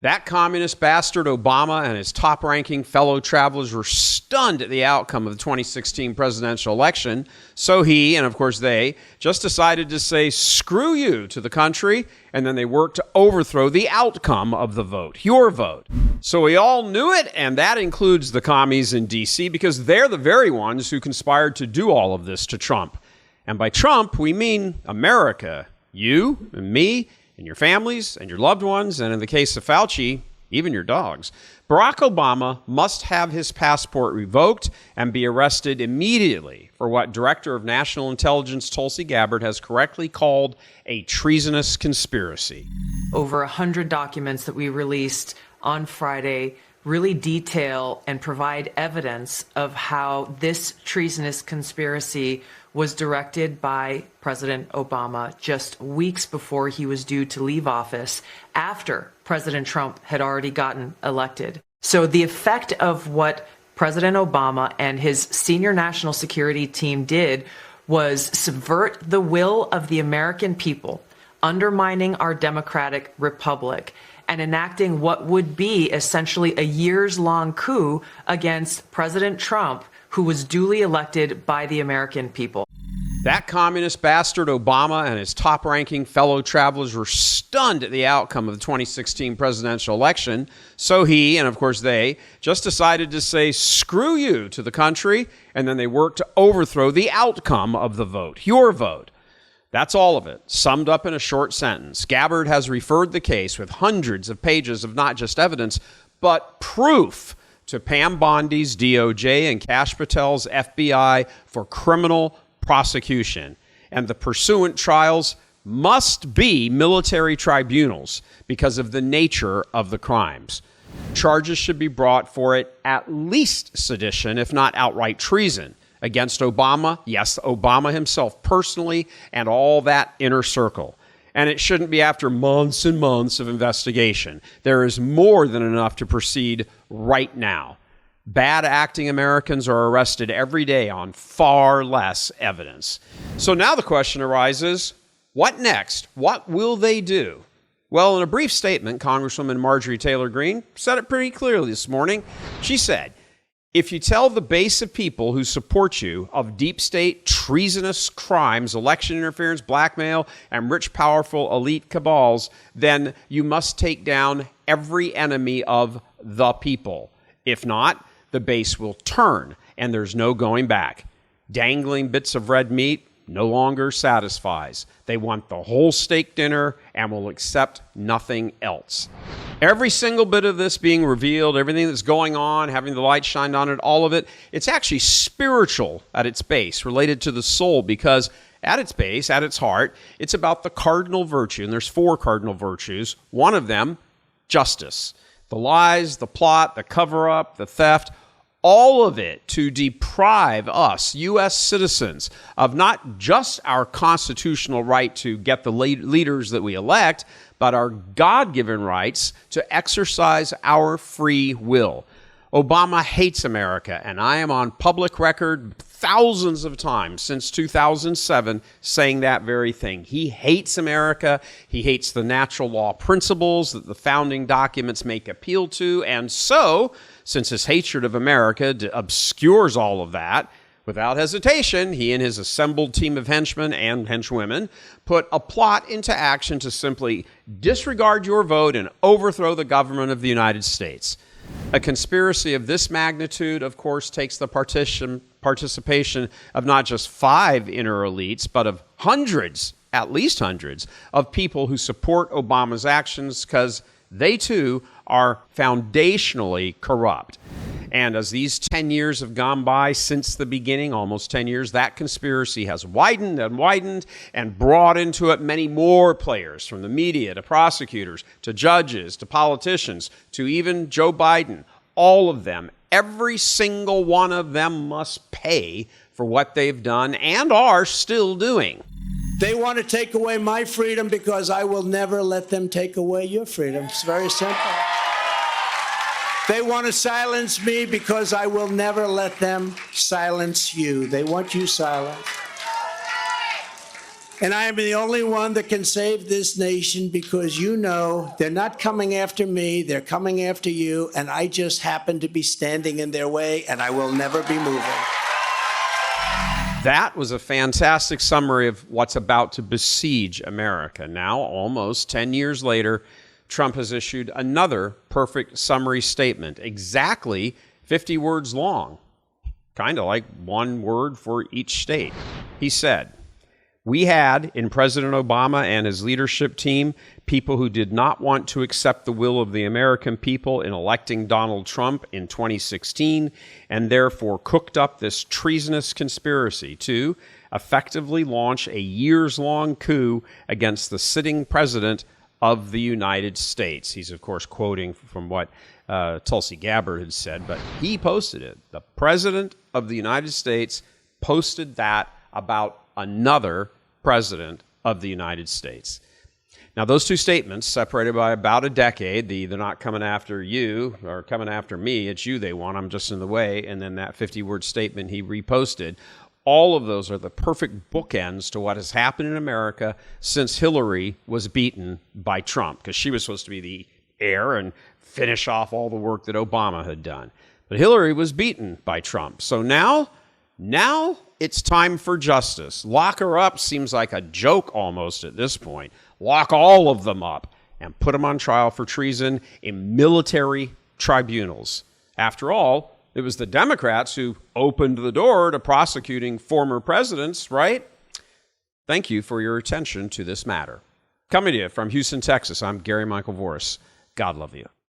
That communist bastard Obama and his top-ranking fellow travelers were stunned at the outcome of the 2016 presidential election. So he, and of course they, just decided to say screw you to the country, and then they worked to overthrow the outcome of the vote, your vote. So we all knew it, and that includes the commies in D.C., because they're the very ones who conspired to do all of this to Trump. And by Trump, we mean America, you and me, and your families and your loved ones, and in the case of Fauci, even your dogs. Barack Obama must have his passport revoked and be arrested immediately for what Director of National Intelligence Tulsi Gabbard has correctly called a treasonous conspiracy. Over 100 documents that we released on Friday really detail and provide evidence of how this treasonous conspiracy was directed by President Obama just weeks before he was due to leave office, after President Trump had already gotten elected. So the effect of what President Obama and his senior national security team did was subvert the will of the American people, undermining our democratic republic, and enacting what would be essentially a years-long coup against President Trump, who was duly elected by the American people. That communist bastard Obama and his top-ranking fellow travelers were stunned at the outcome of the 2016 presidential election. So he, and of course they, just decided to say screw you to the country, and then they worked to overthrow the outcome of the vote, your vote. That's all of it, summed up in a short sentence. Gabbard has referred the case with hundreds of pages of not just evidence, but proof to Pam Bondi's DOJ and Kash Patel's FBI for criminal prosecution. And the pursuant trials must be military tribunals because of the nature of the crimes. Charges should be brought for it, at least sedition, if not outright treason, against Obama, yes, Obama himself personally, and all that inner circle. And it shouldn't be after months and months of investigation. There is more than enough to proceed right now. Bad acting Americans are arrested every day on far less evidence. So now the question arises, what next? What will they do? Well, in a brief statement, Congresswoman Marjorie Taylor Greene said it pretty clearly this morning. She said, if you tell the base of people who support you of deep state treasonous crimes, election interference, blackmail, and rich, powerful elite cabals, then you must take down every enemy of the people. If not, the base will turn, and there's no going back. Dangling bits of red meat no longer satisfies. They want the whole steak dinner and will accept nothing else. Every single bit of this being revealed, everything that's going on, having the light shined on it, all of it, it's actually spiritual at its base, related to the soul, because at its base, at its heart, it's about the cardinal virtue, and there's 4 cardinal virtues. One of them, justice. The lies, the plot, the cover-up, the theft, all of it to deprive us, U.S. citizens, of not just our constitutional right to get the leaders that we elect, but our God-given rights to exercise our free will. Obama hates America, and I am on public record thousands of times since 2007 saying that very thing. He hates America. He hates the natural law principles that the founding documents make appeal to, and so, since his hatred of America obscures all of that, without hesitation, he and his assembled team of henchmen and henchwomen put a plot into action to simply disregard your vote and overthrow the government of the United States. A conspiracy of this magnitude, of course, takes the participation of not just 5 inner elites, but of hundreds, at least hundreds, of people who support Obama's actions because they too are foundationally corrupt. And as these 10 years have gone by since the beginning, almost 10 years, that conspiracy has widened and widened and brought into it many more players, from the media to prosecutors to judges to politicians to even Joe Biden. All of them, every single one of them must pay for what they've done and are still doing. They want to take away my freedom because I will never let them take away your freedom. It's very simple. They want to silence me because I will never let them silence you. They want you silenced. And I am the only one that can save this nation because you know they're not coming after me, they're coming after you, and I just happen to be standing in their way, and I will never be moving. That was a fantastic summary of what's about to besiege America. Now, almost 10 years later, Trump has issued another perfect summary statement, exactly 50 words long, kind of like one word for each state. He said, "We had in President Obama and his leadership team people who did not want to accept the will of the American people in electing Donald Trump in 2016 and therefore cooked up this treasonous conspiracy to effectively launch a years-long coup against the sitting president of the United States." He's, of course, quoting from what Tulsi Gabbard had said, but he posted it. The president of the United States posted that about another president of the United States. Now, those two statements, separated by about a decade, they're not coming after you or coming after me, it's you they want, I'm just in the way, and then that 50-word statement he reposted, all of those are the perfect bookends to what has happened in America since Hillary was beaten by Trump, because she was supposed to be the heir and finish off all the work that Obama had done. But Hillary was beaten by Trump. So now it's time for justice. Lock her up seems like a joke almost at this point. Lock all of them up and put them on trial for treason in military tribunals. After all, it was the Democrats who opened the door to prosecuting former presidents, right? Thank you for your attention to this matter. Coming to you from Houston, Texas, I'm Gary Michael Voris. God love you.